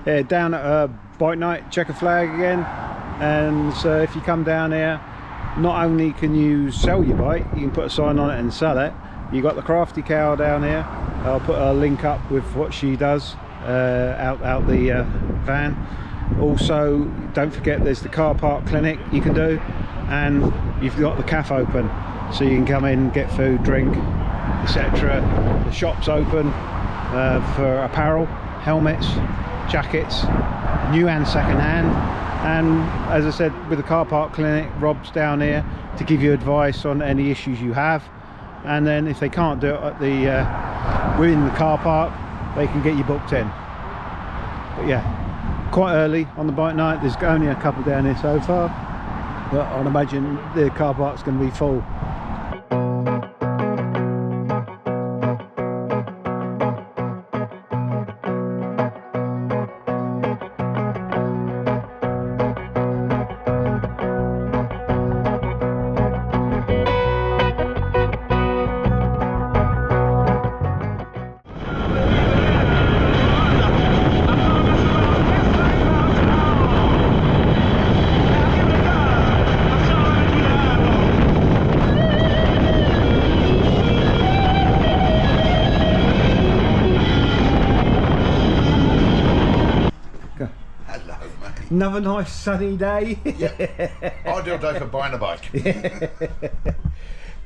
Yeah, down at Bike Night, Chequered Flag again. And so if you come down here, not only can you sell your bike, you can put a sign on it and sell it. You got the Crafty Cow down here. I'll put a link up with what she does out the van. Also, don't forget there's the car park clinic you can do, and you've got the cafe open, so you can come in, get food, drink, etc. The shop's open for apparel, helmets, jackets, new and second hand. And as I said, with the car park clinic, Rob's down here to give you advice on any issues you have. And then if they can't do it at the within the car park, they can get you booked in. But yeah, quite early on the bike night. There's only a couple down here so far, but I'd imagine the car park's going to be full. Another nice sunny day. Yeah, ideal day for buying a bike.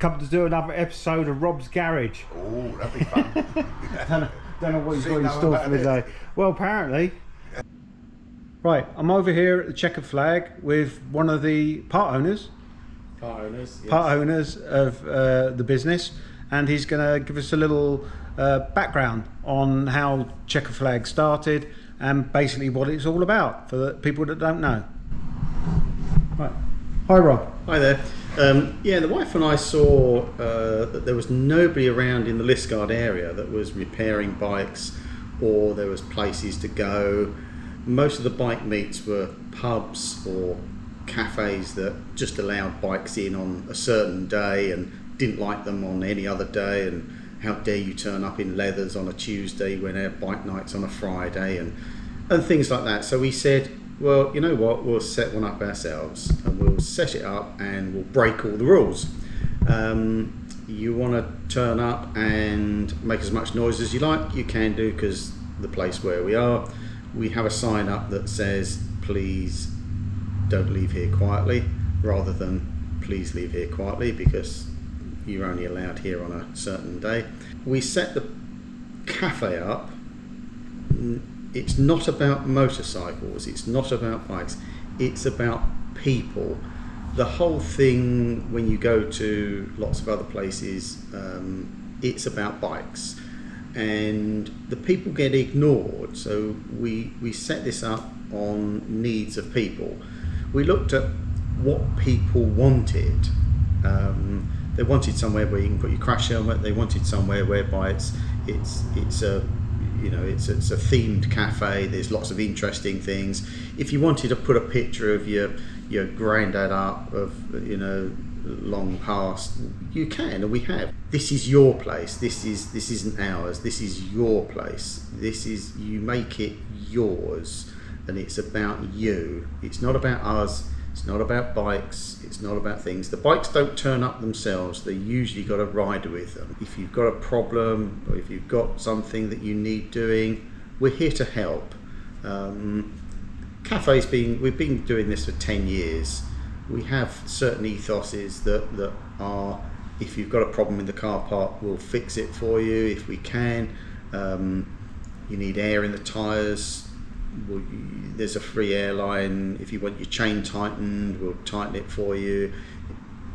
Come to do another episode of Rob's Garage. Oh, that'd be fun. don't know what he's got in store for the day. Well, apparently. Right, I'm over here at the Chequered Flag with one of the part owners. Yes. Part owners of the business, and he's going to give us a little background on how Chequered Flag started and basically what it's all about for the people that don't know. Right. Hi, Rob. Hi there. Yeah, the wife and I saw that there was nobody around in the Liskeard area that was repairing bikes, or there was places to go. Most of the bike meets were pubs or cafes that just allowed bikes in on a certain day and didn't like them on any other day, and how dare you turn up in leathers on a Tuesday when our bike night's on a Friday, and things like that. So we said, well, you know what, we'll set one up ourselves, and we'll set it up and we'll break all the rules. You want to turn up and make as much noise as you like, you can do, because the place where we are, we have a sign up that says, please don't leave here quietly, rather than please leave here quietly, because you're only allowed here on a certain day. We set the cafe up. It's not about motorcycles, it's not about bikes, it's about people. The whole thing, when you go to lots of other places, it's about bikes, and the people get ignored. So we set this up on needs of people. We looked at what people wanted. They wanted somewhere where you can put your crash helmet. They wanted somewhere whereby it's a themed cafe. There's lots of interesting things. If you wanted to put a picture of your granddad up of long past, you can, and we have. This is your place. This isn't ours. This is your place. You make it yours, and it's about you. It's not about us. It's not about bikes, it's not about things. The bikes don't turn up themselves, they usually got a rider with them. If you've got a problem, or if you've got something that you need doing, we're here to help. We've been doing this for 10 years. We have certain ethoses that are, if you've got a problem in the car park, we'll fix it for you if we can. You need air in the tyres, there's a free airline. If you want your chain tightened, we'll tighten it for you.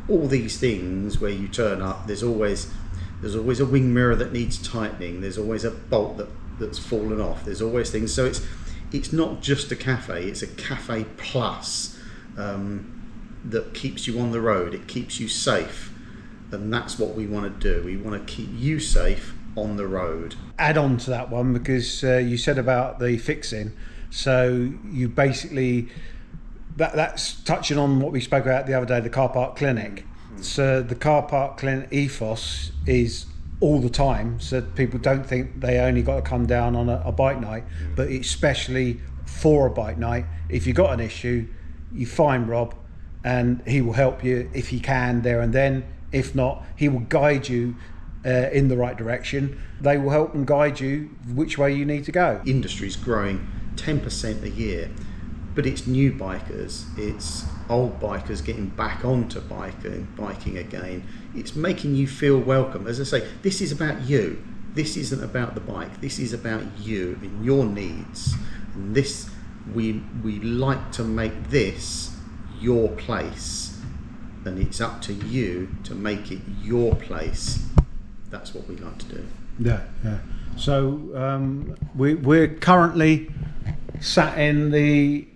All these things where you turn up, there's always a wing mirror that needs tightening. There's always a bolt that's fallen off. There's always things. So it's not just a cafe. It's a cafe plus that keeps you on the road. It keeps you safe, and that's what we want to do. We want to keep you safe on the road. Add on to that one, because you said about the fixing, so you basically that's touching on what we spoke about the other day, the car park clinic. So the car park clinic ethos is all the time, so people don't think they only got to come down on a bike night, but especially for a bike night. If you've got an issue, you find Rob and he will help you if he can there and then. If not, he will guide you in the right direction. They will help and guide you which way you need to go. Industry's growing 10% a year, but it's new bikers, it's old bikers getting back onto biking again. It's making you feel welcome. As I say, this is about you. This isn't about the bike. This is about you and your needs. And this, we like to make this your place, and it's up to you to make it your place. That's what we like to do. Yeah. So we're currently sat in the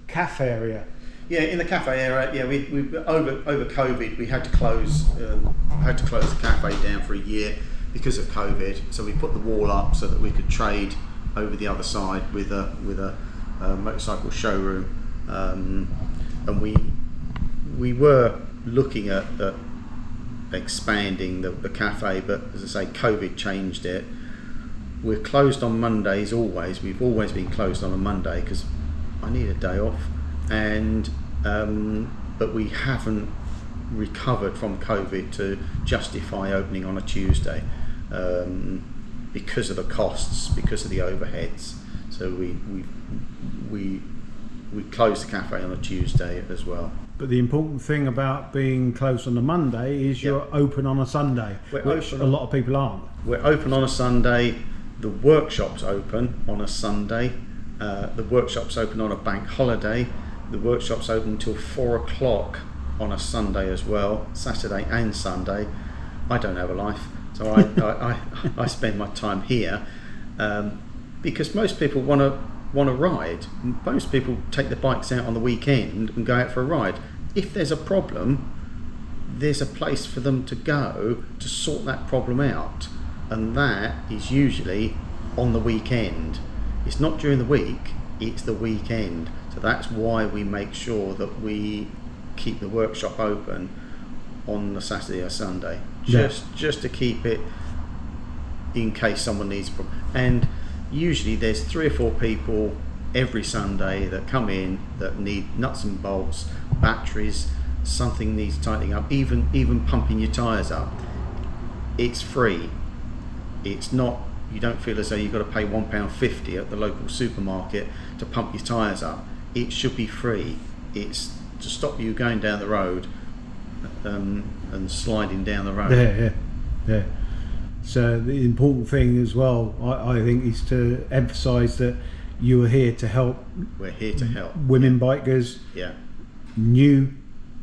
cafe area. Yeah, in the cafe area. Yeah, we over COVID we had to close the cafe down for a year because of COVID. So we put the wall up so that we could trade over the other side with a motorcycle showroom, and we were looking at expanding the cafe, but as I say, COVID changed it. We're closed on Mondays always. We've always been closed on a Monday because I need a day off, and but we haven't recovered from COVID to justify opening on a Tuesday because of the costs, because of the overheads. So we closed the cafe on a Tuesday as well. But the important thing about being closed on a Monday is you're open on a Sunday, which a lot of people aren't. We're open on a Sunday. The workshop's open on a Sunday. The workshop's open on a bank holiday. The workshop's open until 4 o'clock on a Sunday as well, Saturday and Sunday. I don't have a life, so I spend my time here because most people want to ride. Most people take their bikes out on the weekend and go out for a ride. If there's a problem, there's a place for them to go to sort that problem out, and that is usually on the weekend. It's not during the week, it's the weekend. So that's why we make sure that we keep the workshop open on the Saturday or Sunday, just to keep it in case someone needs a problem. And usually there's 3 or 4 people every Sunday that come in that need nuts and bolts, batteries, something needs tightening up, even pumping your tyres up. It's free. It's not, you don't feel as though you've got to pay £1.50 at the local supermarket to pump your tyres up. It should be free. It's to stop you going down the road and sliding down the road. Yeah. So the important thing as well, I think, is to emphasise that you are here to help. We're here to help women bikers, new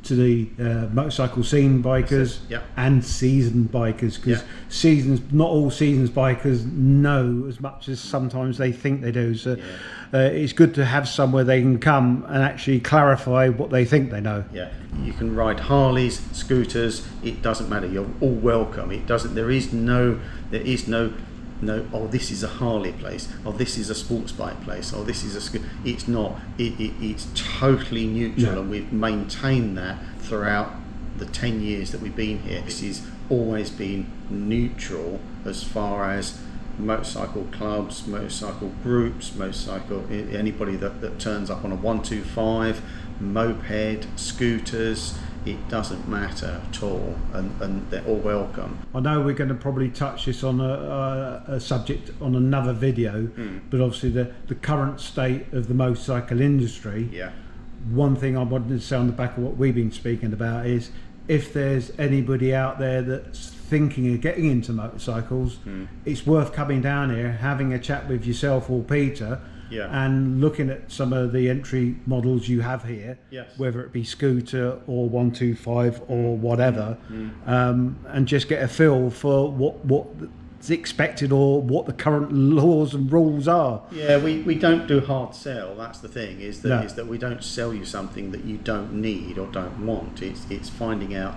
to the motorcycle scene bikers, and seasoned bikers, because not all seasons bikers know as much as sometimes they think they do. So it's good to have somewhere they can come and actually clarify what they think they know. Yeah, you can ride Harleys, scooters. It doesn't matter. You're all welcome. It doesn't. There is no. Oh, this is a Harley place. Oh, this is a sports bike place. Oh, this is a scooter. It's not. It's totally neutral, and we've maintained that throughout the 10 years that we've been here. This has always been neutral as far as motorcycle clubs, motorcycle groups, anybody that turns up on a 125, moped, scooters. It doesn't matter at all, and they're all welcome. I know we're going to probably touch this on a subject on another video, but obviously the current state of the motorcycle industry. One thing I wanted to say on the back of what we've been speaking about is, if there's anybody out there that's thinking of getting into motorcycles, it's worth coming down here, having a chat with yourself or Peter, and looking at some of the entry models you have here, whether it be scooter or 125 or whatever, and just get a feel for what's expected or what the current laws and rules are. We don't do hard sell. That's the thing, is that we don't sell you something that you don't need or don't want. It's finding out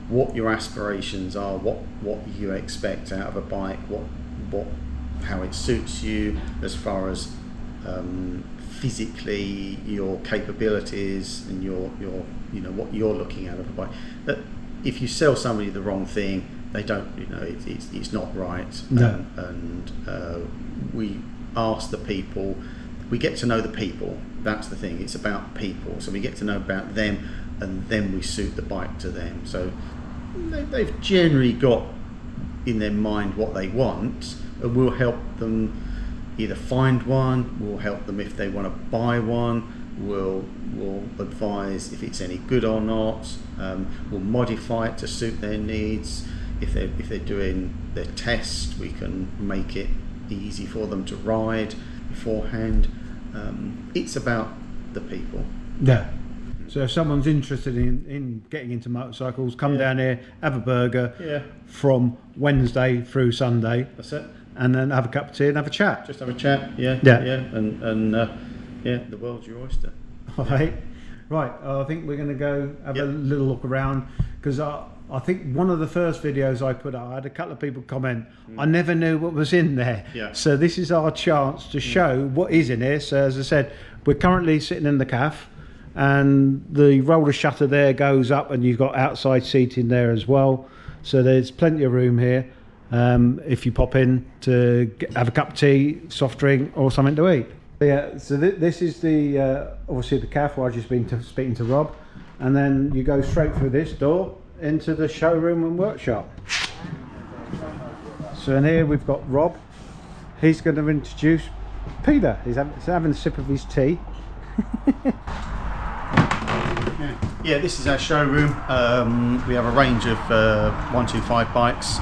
what your aspirations are, what you expect out of a bike, how it suits you as far as physically, your capabilities, and your what you're looking out of a bike. But if you sell somebody the wrong thing, they don't, you know, it's not right. No. And we ask the people, we get to know the people. That's the thing. It's about people. So we get to know about them, and then we suit the bike to them. So they've generally got in their mind what they want, and we'll help them either find one, we'll help them if they want to buy one, we'll advise if it's any good or not, we'll modify it to suit their needs. If they're doing their test, we can make it easy for them to ride beforehand. It's about the people. Yeah. So if someone's interested in getting into motorcycles, come down here, have a burger from Wednesday through Sunday. That's it. And then have a cup of tea and have a chat. Just have a chat, yeah. And the world's your oyster. All right. Right, I think we're going to go have a little look around, because I think one of the first videos I put out, I had a couple of people comment, I never knew what was in there. Yeah. So this is our chance to show what is in here. So as I said, we're currently sitting in the cafe, and the roller shutter there goes up, and you've got outside seating there as well. So there's plenty of room here. If you pop in to have a cup of tea, soft drink, or something to eat. Yeah, so this is the obviously the cafe where I've just been speaking to Rob, and then you go straight through this door into the showroom and workshop. So in here we've got Rob. He's going to introduce Peter. He's having a sip of his tea. Yeah, this is our showroom. We have a range of 125 bikes.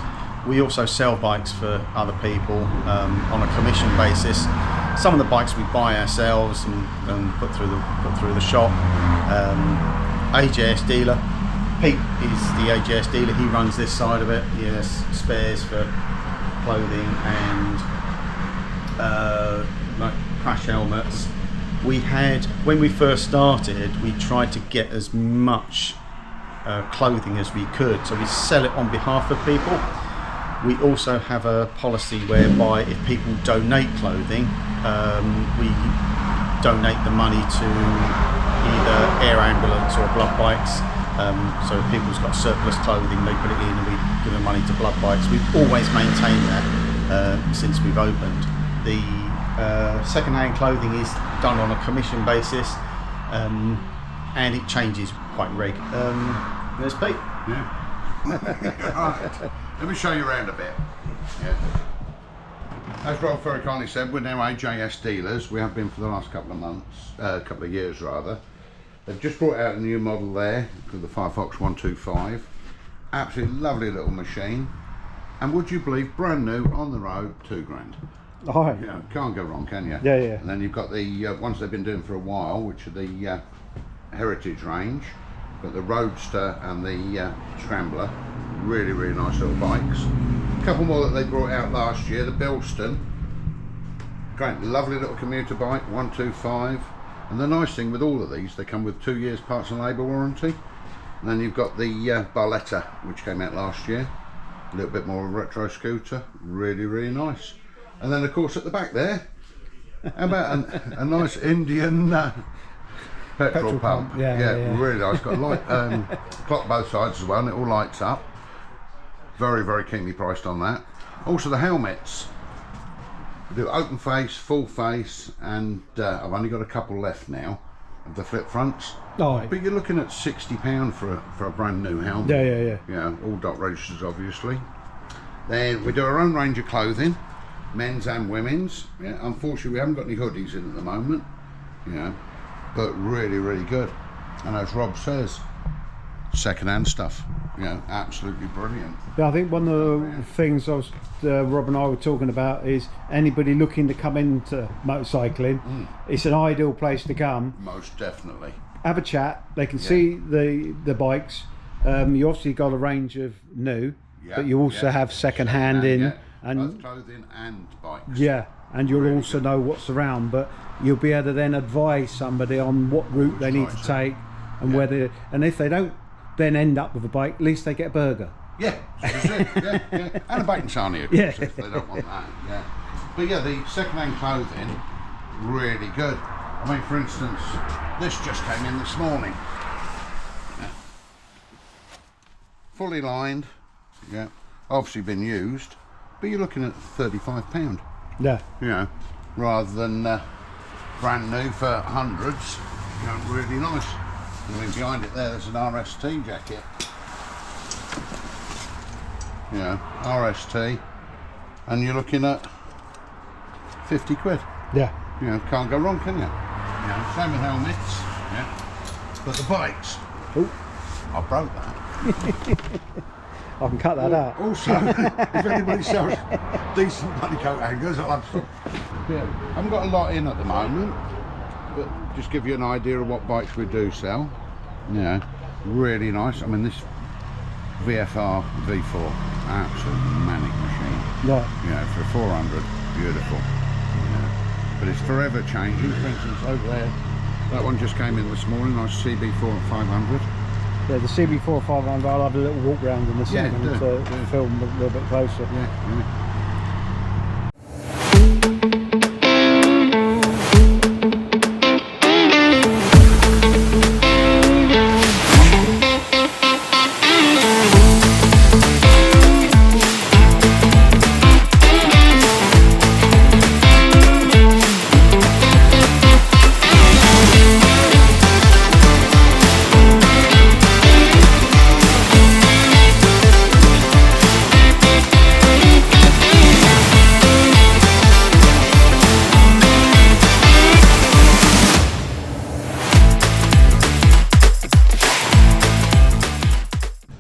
We also sell bikes for other people on a commission basis. Some of the bikes we buy ourselves and put through the shop. AJS dealer. Pete is the AJS dealer. He runs this side of it. He has spares for clothing and like crash helmets. We had, when we first started, we tried to get as much clothing as we could, so we sell it on behalf of people. We also have a policy whereby if people donate clothing, we donate the money to either air ambulance or blood bikes. So if people's got surplus clothing, they put it in and we give them money to blood bikes. We've always maintained that since we've opened. The second-hand clothing is done on a commission basis, and it changes quite regularly. There's Pete. Yeah. Right. Let me show you around a bit. Yeah. As Rob very kindly said, we're now AJS dealers. We have been for the last couple of months, couple of years rather. They've just brought out a new model there, called the Firefox 125. Absolutely lovely little machine. And would you believe, brand new, on the road, $2,000. All right. You know, can't go wrong, can you? Yeah, yeah. And then you've got the ones they've been doing for a while, which are the Heritage range. Got the Roadster and the Scrambler. Really, really nice little bikes. A couple more that they brought out last year. The Bilston. Great, lovely little commuter bike, 125. And the nice thing with all of these, they come with 2 years parts and labour warranty. And then you've got the Barletta, which came out last year. A little bit more of a retro scooter. Really, really nice. And then of course at the back there, how about a nice Indian petrol pump. Yeah, really nice. Got a light clock both sides as well, and it all lights up. Very, very keenly priced on that. Also the helmets. We do open face, full face, and I've only got a couple left now of the flip fronts. All right. But you're looking at £60 for a brand new helmet. Yeah. Yeah, all dot registers obviously. Then we do our own range of clothing, men's and women's. Yeah, unfortunately we haven't got any hoodies in at the moment. You know, but really, really good. And as Rob says, second-hand stuff. You know, absolutely brilliant. Yeah, I think one of the things Rob and I were talking about is anybody looking to come into motorcycling, it's an ideal place to come. Most definitely. Have a chat. They can see the bikes. You obviously got a range of new, but you also have second-hand in. And both clothing and bikes. Yeah, and you'll also know what's around, but you'll be able to then advise somebody on what route they need to take and whether, and if they don't then end up with a bike, at least they get a burger. Yeah, that's it. Yeah. And a bacon sarnie, of course, if they don't want that. Yeah. But yeah, the second-hand clothing, really good. I mean, for instance, this just came in this morning. Yeah. Fully lined. Yeah. obviously been used, but you're looking at £35, Yeah. you know, rather than brand new for hundreds. You know, really nice. I mean, behind it there's an RST jacket. You know, RST, and you're looking at 50 quid. Yeah. You know, can't go wrong, can you? You know, same with helmets. Yeah. But the bikes. Oh, I broke that. I can cut that out. Also, if anybody sells decent bloody coat hangers, I'll have some. Yeah, I haven't got a lot in at the moment, but just give you an idea of what bikes we do sell. Yeah, really nice. I mean, this VFR V4, absolute manic machine. Right. You know, for 400, beautiful. Yeah. But it's forever changing. For instance, over there, that one just came in this morning, nice CB4 500. Yeah, the CB4 500, I'll have a little walk round in a second do. to film a little bit closer. Yeah.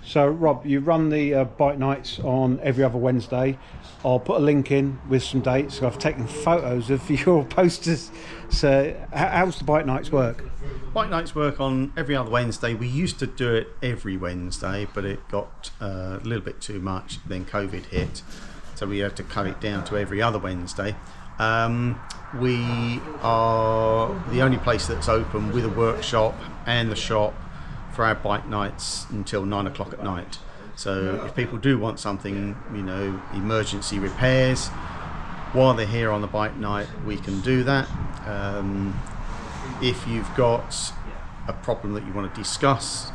So Rob, you run the bike nights on every other Wednesday. I'll put a link in with some dates. I've taken photos of your posters. So how's the bike nights work? Bike nights work on every other Wednesday. We used to do it every Wednesday, but it got a little bit too much. Then COVID hit, so we had to cut it down to every other Wednesday. We are the only place that's open with a workshop and the shop for our bike nights until 9 o'clock at night. So if people do want something, you know, emergency repairs, while they're here on the bike night, we can do that. If you've got a problem that you want to discuss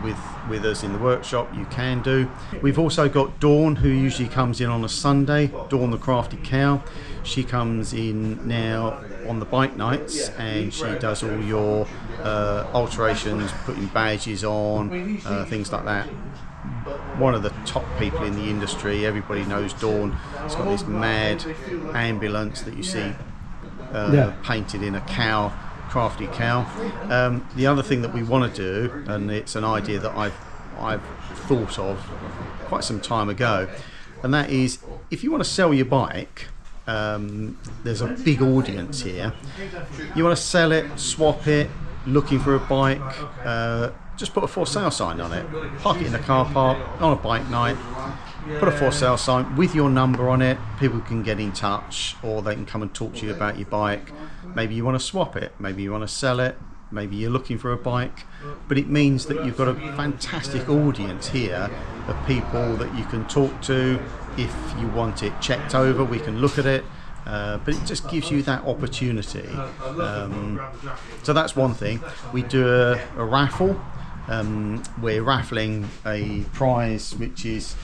with us in the workshop, you can do. We've also got Dawn, who usually comes in on a Sunday, Dawn the Crafty Cow. She comes in now on the bike nights and she does all your alterations, putting badges on, things like that. One of the top people in the industry, everybody knows Dawn. It's got this mad ambulance that you see painted in a cow, crafty cow. The other thing that we want to do, and it's an idea that I've thought of quite some time ago, and that is, if you want to sell your bike, there's a big audience here. You want to sell it, swap it, looking for a bike, just put a for sale sign on it, park it in a car park on a bike night, put a for sale sign with your number on it. People can get in touch, or they can come and talk to you about your bike. Maybe you want to swap it, maybe you want to sell it, maybe you're looking for a bike, but it means that you've got a fantastic audience here of people that you can talk to. If you want it checked over, we can look at it, but it just gives you that opportunity. So that's one thing. We do a raffle. We're raffling a prize which is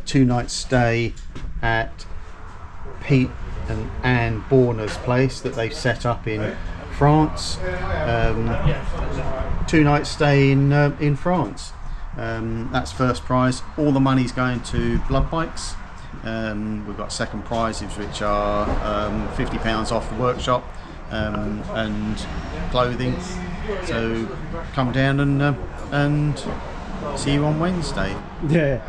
2 nights stay at Pete and Anne Borner's place that they've set up in France. 2 nights stay in France. That's first prize. All the money's going to blood bikes. We've got second prizes which are £50 off the workshop and clothing. So come down and see you on Wednesday. Yeah,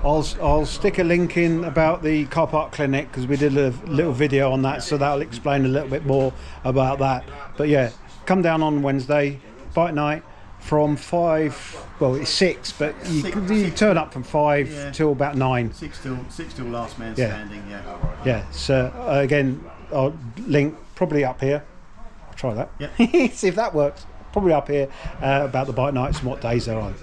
I'll stick a link in about the car park clinic, because we did a little video on that, so that'll explain a little bit more about that. But yeah, come down on Wednesday, bike night, from 5, well it's 6, but you turn up from 5 till about 9. 6 till last man standing. Yeah, so again, I'll link probably up here. I'll try that. Yeah. See if that works. Probably up here about the bike nights and what days they're on.